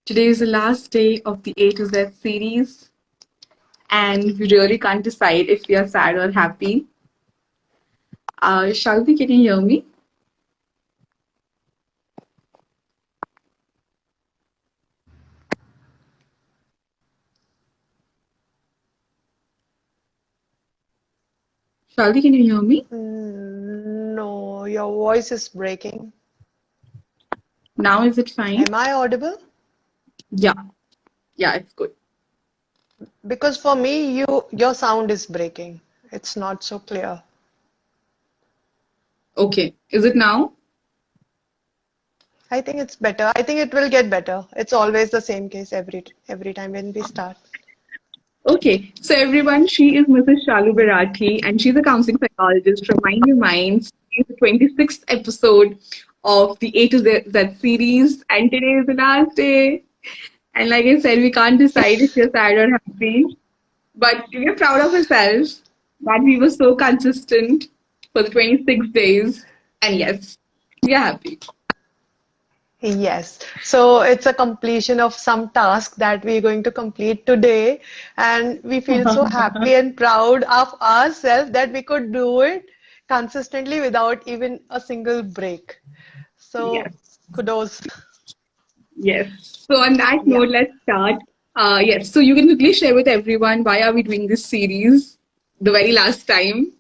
Today is the last day of the A to Z series, and we really can't decide if we are sad or happy. Shalvi, can you hear me? Shalvi, can you hear me? No, your voice is breaking. Now is it fine? Am I audible? Yeah, yeah, it's good. Because for me, your sound is breaking. It's not so clear. Okay, is it now? I think it's better. I think it will get better. It's always the same case every time when we start. Okay, so everyone, she is Mrs. Shalu Bharati, and she's a counseling psychologist from Mind Your Minds. It's the 26th episode of the A to Z series, and today is the last day. And like I said, we can't decide if you're sad or happy. But we are proud of ourselves that we were so consistent for the 26 days. And yes, we are happy. Yes. So it's a completion of some task that we're going to complete today. And we feel so happy and proud of ourselves that we could do it consistently without even a single break. So Yes, kudos. yes. So on that Yeah. note, let's start. Yes, so you can quickly share with everyone why are we doing this series the very last time.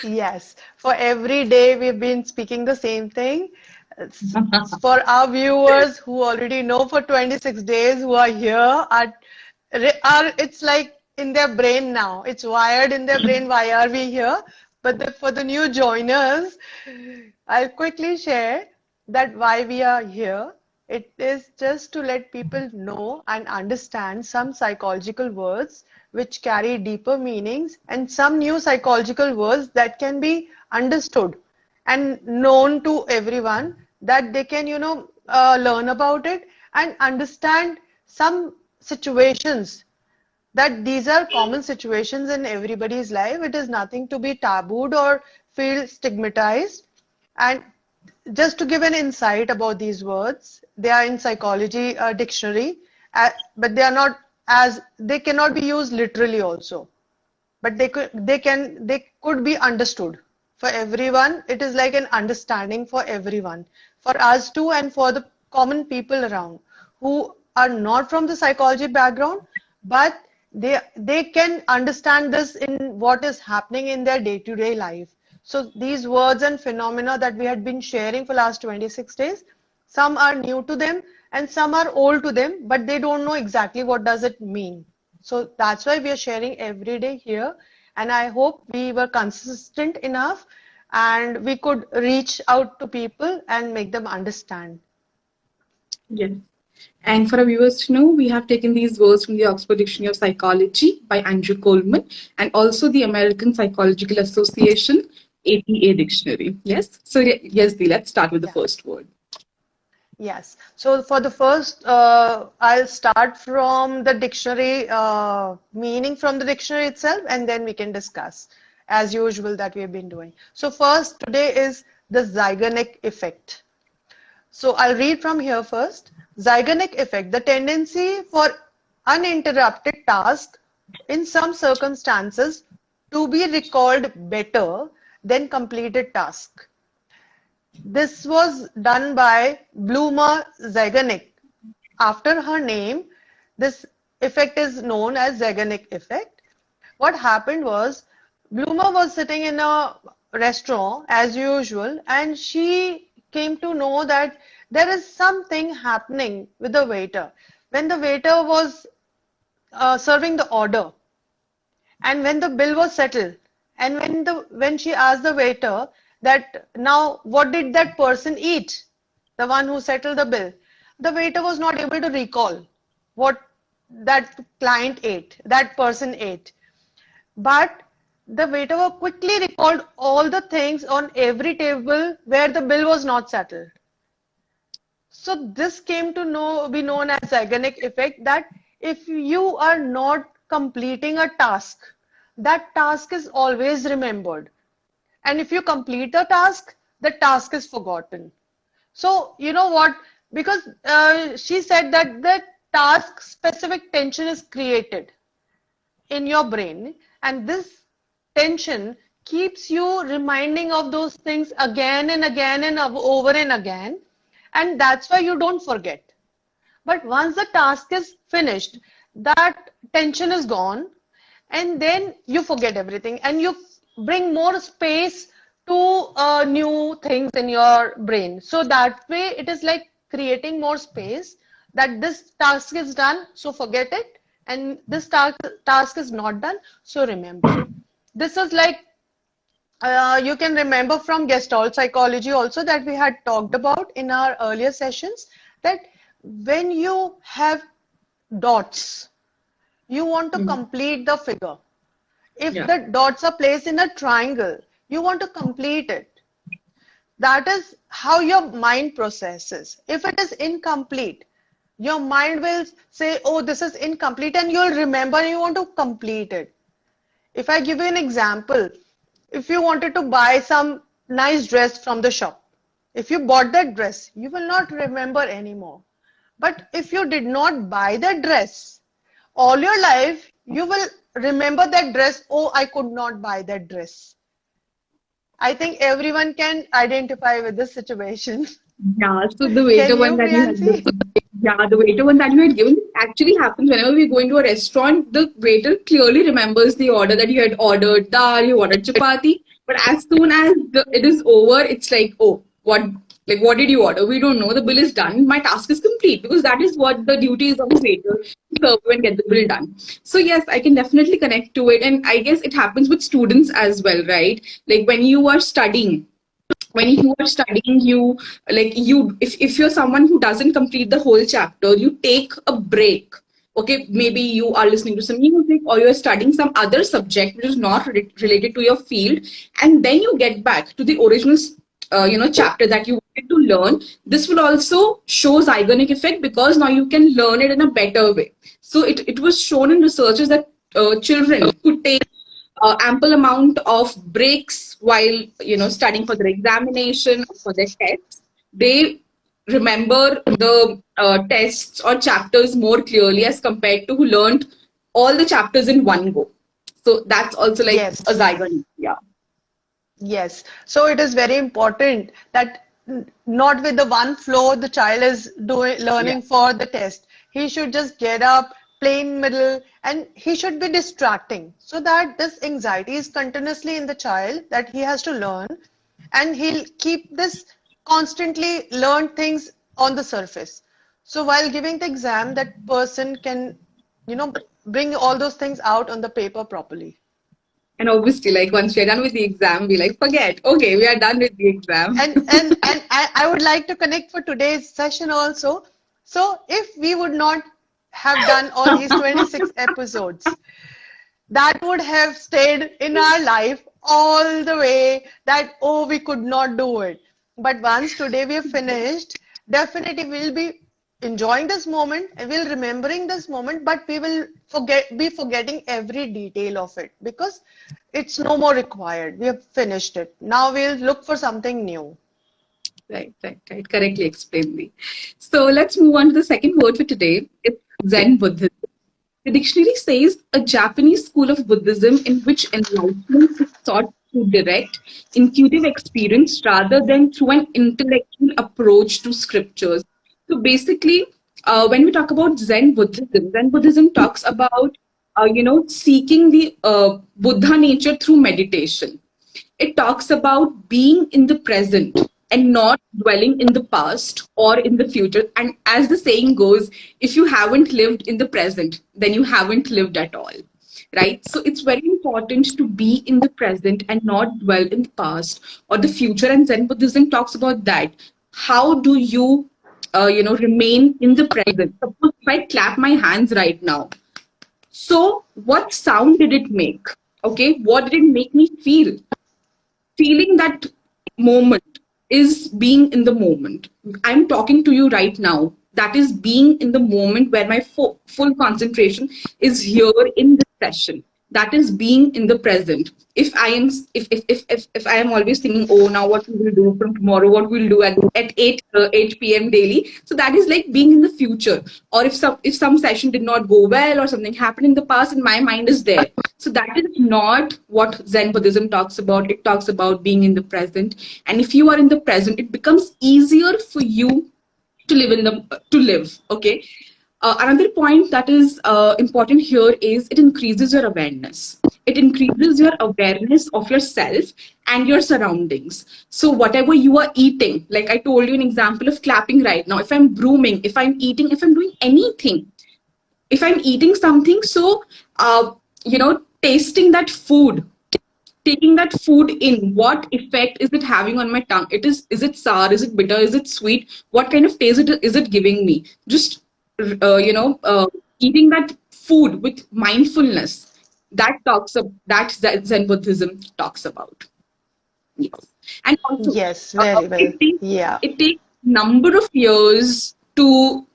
Yes, for every day we've been speaking the same thing. For our viewers who already know for 26 days who are here, it's like in their brain now. It's wired in their brain. Why are we here? But for the new joiners, I'll quickly share that why we are here. It is just to let people know and understand some psychological words which carry deeper meanings and some new psychological words that can be understood and known to everyone that they can, learn about it and understand some situations that these are common situations in everybody's life. It is nothing to be tabooed or feel stigmatized. And just to give an insight about these words, they are in psychology dictionary, but they cannot be used literally also, but they could be understood for everyone. It is like an understanding for everyone, for us too, and for the common people around who are not from the psychology background, but they can understand this in what is happening in their day-to-day life. So these words and phenomena that we had been sharing for last 26 days, some are new to them and some are old to them, but they don't know exactly what does it mean. So that's why we are sharing every day here. And I hope we were consistent enough and we could reach out to people and make them understand. Yes. And for our viewers to know, we have taken these words from the Oxford Dictionary of Psychology by Andrew Coleman and also the American Psychological Association APA dictionary. Yes. So yes, Dee, let's start with the Yeah. first word. Yes. So for the first, I'll start from the dictionary, meaning from the dictionary itself, and then we can discuss as usual that we have been doing. So first, today is the Zeigarnik effect. So I'll read from here first. Zeigarnik effect, the tendency for uninterrupted task in some circumstances to be recalled better than completed task. This was done by Bluma Zeigarnik. After her name, this effect is known as Zeigarnik effect. What happened was Bluma was sitting in a restaurant as usual, and she came to know that there is something happening with the waiter. When the waiter was serving the order, and when the bill was settled, and when she asked the waiter that now what did that person eat, the one who settled the bill, the waiter was not able to recall what that client ate, that person ate. But the waiter quickly recalled all the things on every table where the bill was not settled. So this came to be known as Zeigarnik effect, that if you are not completing a task, that task is always remembered. And if you complete the task is forgotten. So you know what? because she said that the task specific tension is created in your brain, and this tension keeps you reminding of those things again and again and over and again, and that's why you don't forget. But once the task is finished, that tension is gone, and then you forget everything and you bring more space to new things in your brain. So that way, it is like creating more space that this task is done, so forget it, and this task is not done, so remember. This is like you can remember from Gestalt psychology also that we had talked about in our earlier sessions, that when you have dots, you want to Mhm. complete the figure. If Yeah. the dots are placed in a triangle, you want to complete it. That is how your mind processes. If it is incomplete, your mind will say, oh, this is incomplete, and you'll remember you want to complete it. If I give you an example, if you wanted to buy some nice dress from the shop, if you bought that dress, you will not remember anymore. But if you did not buy that dress, all your life, you will remember that dress. Oh, I could not buy that dress. I think everyone can identify with this situation. Yeah, so the Can waiter one you, that you had Priyansi? given, yeah, the waiter one that you had given actually happens whenever we go into a restaurant. The waiter clearly remembers the order that you had ordered dal, you ordered chapati, but as soon as it is over, it's like, oh, what did you order? We don't know. The bill is done. My task is complete because that is what the duty is of the waiter to serve and get the bill done. So yes, I can definitely connect to it, and I guess it happens with students as well, right? Like when you are studying, you if you're someone who doesn't complete the whole chapter, you take a break. Okay, maybe you are listening to some music or you're studying some other subject which is not related to your field, and then you get back to the original chapter that you wanted to learn. This will also show Zeigarnik effect because now you can learn it in a better way. So it was shown in researches that children who take ample amount of breaks while studying for their examination or for their tests, they remember the tests or chapters more clearly as compared to who learned all the chapters in one go. So that's also like a Yes. Zygon. Yeah. Yes, so it is very important that not with the one flow the child is doing Yeah. learning for the test. He should just get up, play in middle, and he should be distracting so that this anxiety is continuously in the child that he has to learn, and he'll keep this constantly learn things on the surface. So while giving the exam, that person can, bring all those things out on the paper properly. And obviously, like once we're done with the exam, we like forget. Okay, we are done with the exam. And I would like to connect for today's session also. So if we would not have done all these 26 episodes, that would have stayed in our life all the way that, oh, we could not do it. But once today we have finished, definitely we'll be enjoying this moment and we'll remembering this moment, but we will be forgetting every detail of it because it's no more required. We have finished it. Now we'll look for something new. Right, right, right. Correctly explained me. So let's move on to the second word for today. It's Zen Buddhism. The dictionary says a Japanese school of Buddhism in which enlightenment is sought through direct, intuitive experience rather than through an intellectual approach to scriptures. So basically, when we talk about Zen Buddhism talks about, seeking the Buddha nature through meditation. It talks about being in the present and not dwelling in the past or in the future. And as the saying goes, if you haven't lived in the present, then you haven't lived at all. Right? So it's very important to be in the present and not dwell in the past or the future. And Zen Buddhism talks about that. How do you, remain in the present? Suppose if I clap my hands right now, so what sound did it make? Okay, what did it make me feel? Feeling that moment is being in the moment. I'm talking to you right now. That is being in the moment where my full concentration is here in this session. That is being in the present. If I am if I am always thinking, oh, now what we will do from tomorrow, what we'll do at 8 p.m. daily, so that is like being in the future. Or if some session did not go well or something happened in the past and my mind is there, so that is not what Zen Buddhism talks about. It talks about being in the present. And if you are in the present, it becomes easier for you to live in the to live. Okay. Another point that is important here is it increases your awareness. It increases your awareness of yourself and your surroundings. So whatever you are eating, like I told you an example of clapping right now. If I'm brooming, if I'm eating, if I'm doing anything, if I'm eating something, so tasting that food, taking that food in, what effect is it having on my tongue? Is it sour, is it bitter, is it sweet, what kind of taste is it giving me? Just eating that food with mindfulness, that Zen Buddhism talks about. Yes. And also, Yes, very well. it takes Yeah. it takes number of years to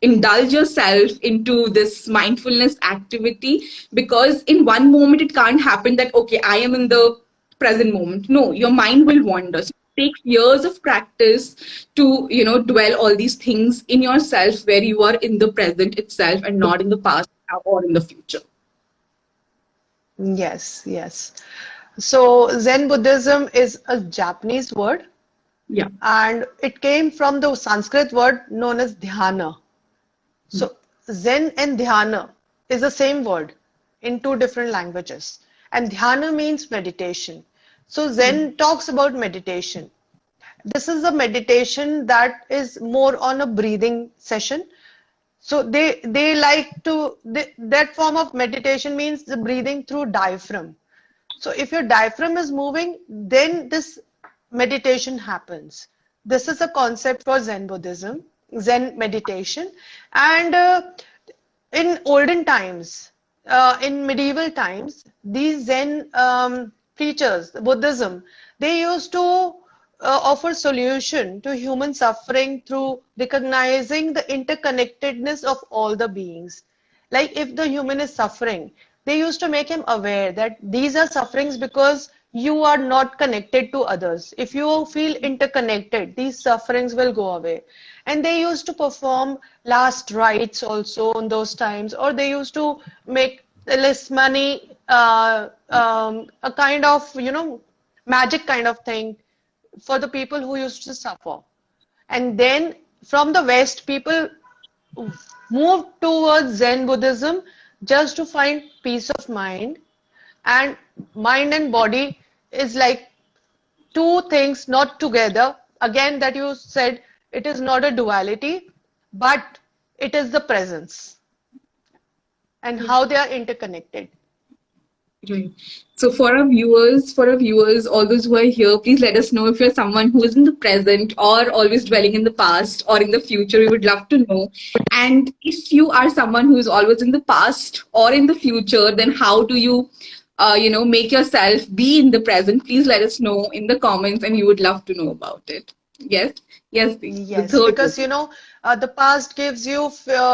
indulge yourself into this mindfulness activity, because in one moment it can't happen that okay, I am in the present moment. No, your mind will wander. So it takes years of practice to dwell all these things in yourself, where you are in the present itself and not in the past or in the future. Yes, yes. So Zen Buddhism is a Japanese word Yeah. and it came from the Sanskrit word known as dhyana. So Zen and dhyana is the same word in two different languages. And dhyana means meditation. So Zen talks about meditation. This is a meditation that is more on a breathing session. So they like to that form of meditation means the breathing through diaphragm. So if your diaphragm is moving, then this meditation happens. This is a concept for Zen Buddhism, Zen meditation. And in olden times, in medieval times, these Zen preachers, Buddhism, they used to offer solution to human suffering through recognizing the interconnectedness of all the beings. Like if the human is suffering, they used to make him aware that these are sufferings because you are not connected to others. If you feel interconnected, these sufferings will go away. And they used to perform last rites also in those times, or they used to make less money, a kind of, magic kind of thing for the people who used to suffer. And then from the West, people moved towards Zen Buddhism just to find peace of mind. And mind and body is like two things not together. Again, that you said, it is not a duality, but it is the presence and how they are interconnected. Right. So for our viewers, all those who are here, please let us know if you're someone who is in the present or always dwelling in the past or in the future. We would love to know. And if you are someone who is always in the past or in the future, then how do you, make yourself be in the present? Please let us know in the comments, and we would love to know about it. Yes, yes. The Yes, third because one. the past gives you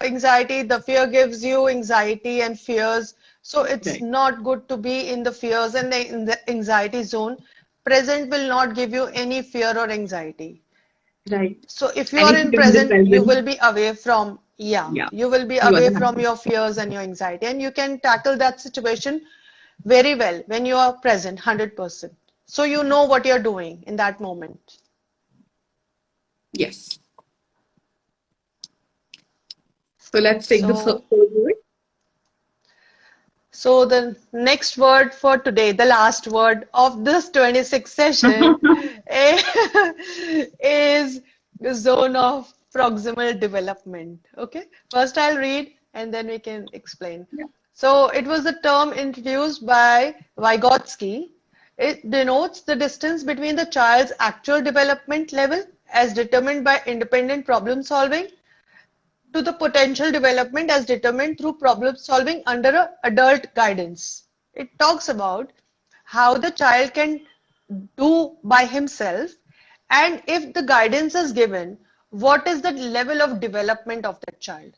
anxiety, the fear gives you anxiety and fears. So it's Right, not good to be in the fears and in the anxiety zone. Present will not give you any fear or anxiety. right. So if you And are if in you're in the present, you present, will be away from, yeah, yeah, you will be you are away the from happy. your fears and your anxiety, and you can tackle that situation very well when you are present 100%. So you know what you're doing in that moment. Yes. So let's take the third So word. So the next word for today, the last word of this 26th session is the zone of proximal development. Okay, first I'll read and then we can explain. Yeah. So it was a term introduced by Vygotsky. It denotes the distance between the child's actual development level as determined by independent problem solving to the potential development as determined through problem solving under adult guidance. It talks about how the child can do by himself, and if the guidance is given, what is the level of development of that child.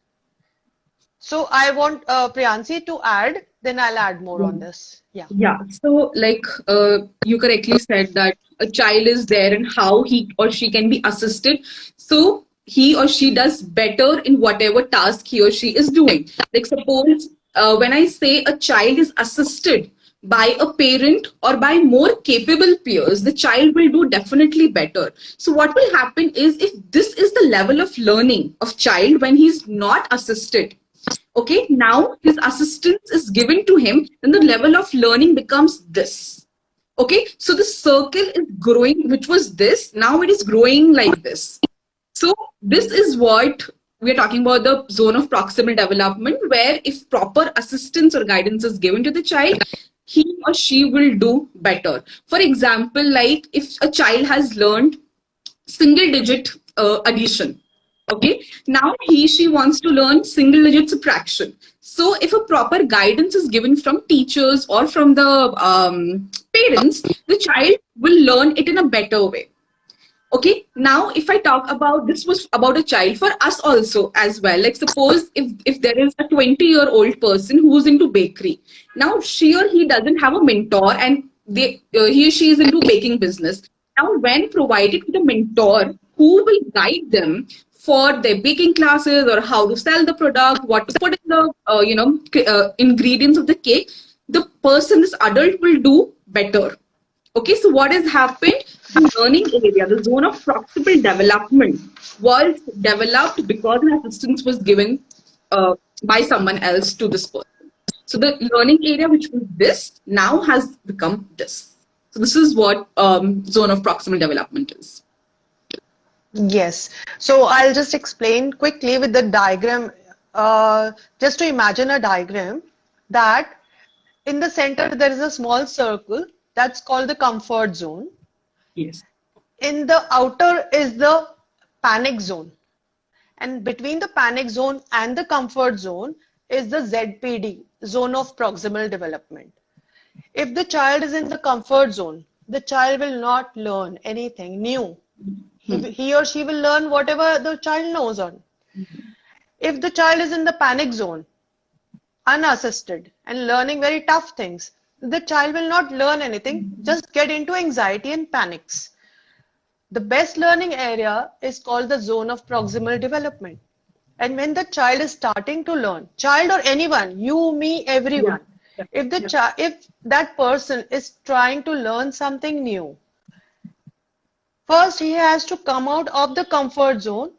So I want Priyansi to add then I'll add more on this. Yeah. Yeah, so like you correctly said that a child is there and how he or she can be assisted. So he or she does better in whatever task he or she is doing. Like suppose when I say a child is assisted by a parent or by more capable peers, the child will do definitely better. So what will happen is if this is the level of learning of child when he's not assisted, okay, now his assistance is given to him, then the level of learning becomes this. Okay, so the circle is growing, which was this, now it is growing like this. So this is what we are talking about, the zone of proximal development, where if proper assistance or guidance is given to the child, he or she will do better. For example, like if a child has learned single digit addition, okay, now she wants to learn single digit subtraction. So if a proper guidance is given from teachers or from the parents, the child will learn it in a better way. Okay, now if I talk about, this was about a child, for us also as well, like suppose if there is a 20-year-old person who's into bakery, now she or he doesn't have a mentor and he or she is into baking business. Now when provided with a mentor who will guide them for their baking classes or how to sell the product, what to put in the ingredients of the cake, the person, this adult, will do better. Okay, so what has happened? The learning area, the zone of proximal development, was developed because an assistance was given by someone else to this person. So the learning area, which was this, now has become this. So this is what zone of proximal development is. Yes. So I'll just explain quickly with the diagram. Just to imagine a diagram that in the center there is a small circle that's called the comfort zone. Yes. In the outer is the panic zone. And between the panic zone and the comfort zone is the ZPD, zone of proximal development. If the child is in the comfort zone, the child will not learn anything new. He or she will learn whatever the child knows on. If the child is in the panic zone, unassisted and learning very tough things, the child will not learn anything, just get into anxiety and panics. The best learning area is called the zone of proximal development. And when the child is starting to learn, child or anyone, you, me, everyone, if that person is trying to learn something new, first he has to come out of the comfort zone,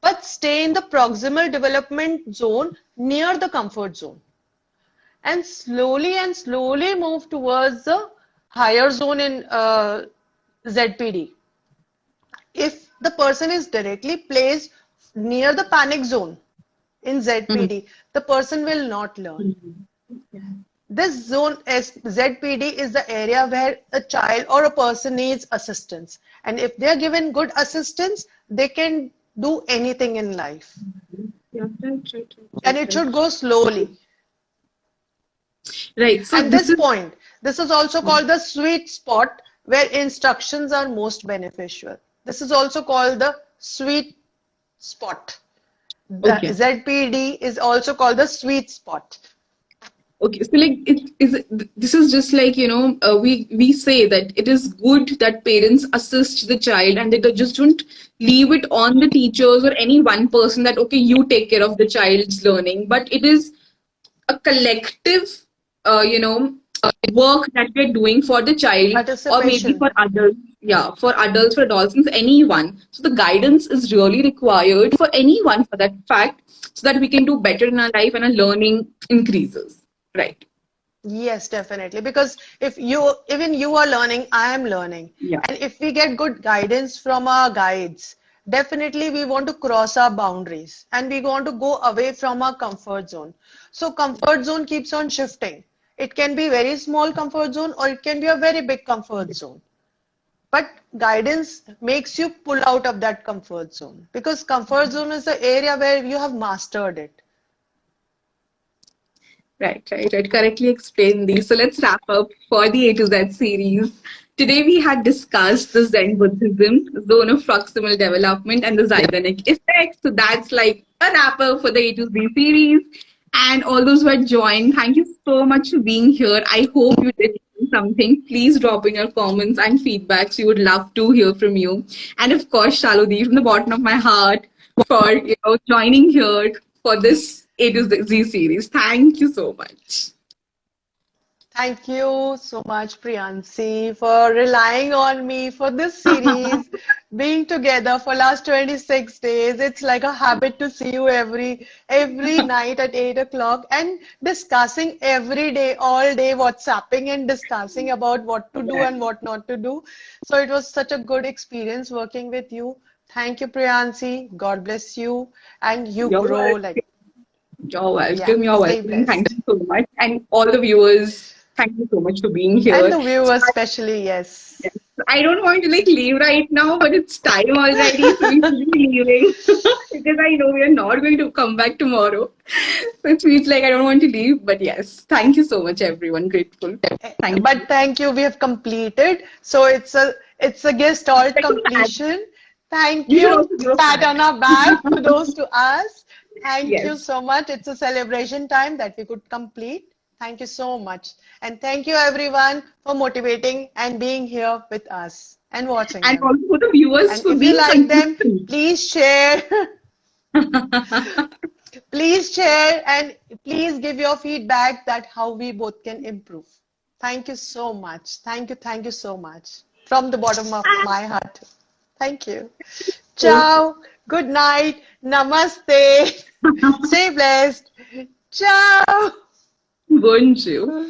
but stay in the proximal development zone near the comfort zone. And slowly move towards the higher zone in ZPD. If the person is directly placed near the panic zone in ZPD, the person will not learn. This zone, ZPD, is the area where a child or a person needs assistance. And if they are given good assistance, they can do anything in life. And it should go slowly. Right. So at this point, this is also called the sweet spot where instructions are most beneficial. This is also called the sweet spot. The ZPD is also called the sweet spot. Okay, so like this is just like, we say that it is good that parents assist the child and they just don't leave it on the teachers or any one person that, okay, you take care of the child's learning, but it is a collective, work that we're doing for the child or maybe for adults. Yeah, for adults, for adolescents, anyone. So the guidance is really required for anyone for that fact, so that we can do better in our life and our learning increases. Right. Yes, definitely. Because even you are learning, I am learning. Yeah. And if we get good guidance from our guides, definitely we want to cross our boundaries and we want to go away from our comfort zone. So comfort zone keeps on shifting. It can be very small comfort zone or it can be a very big comfort zone. But guidance makes you pull out of that comfort zone, because comfort zone is the area where you have mastered it. Right. Correctly explained these. So let's wrap up for the A to Z series. Today we had discussed the Zen Buddhism, zone of proximal development, and the Zeigarnik effect. So that's like a wrap up for the A to Z series. And all those who had joined, thank you so much for being here. I hope you did learn something. Please drop in your comments and feedbacks. We would love to hear from you. And of course, Shaludi, from the bottom of my heart, for joining here for this A to Z series. Thank you so much. Thank you so much, Priyansi, for relying on me for this series, being together for last 26 days. It's like a habit to see you every night at 8 o'clock and discussing every day, all day, WhatsApping and discussing about what to do and what not to do. So it was such a good experience working with you. Thank you, Priyansi. God bless you. And you You're grow welcome. like, You're yeah, welcome. You're stay welcome. Thank blessed. you so much. And all the viewers, thank you so much for being And here. the viewers, especially, yes. Yes. I don't want to leave right now, but it's time already, so we should be leaving because I know we are not going to come back tomorrow. So it feels like I don't want to leave, but yes, thank you so much, everyone. Grateful. Thank you. But thank you, we have completed. So it's a gestalt Like a flag. completion. Thank You should you. also grow Pat fat. on our back, kudos to us. Thank you Yes. so much. It's a celebration time that we could complete. Thank you so much. And thank you everyone for motivating and being here with us and watching And them. also for the viewers And for if you being like them, consistent. please share. Please share and please give your feedback that how we both can improve. Thank you so much. Thank you so much. From the bottom of my heart. Thank you. Ciao. Good night. Namaste. Stay blessed. Ciao. Bonjour.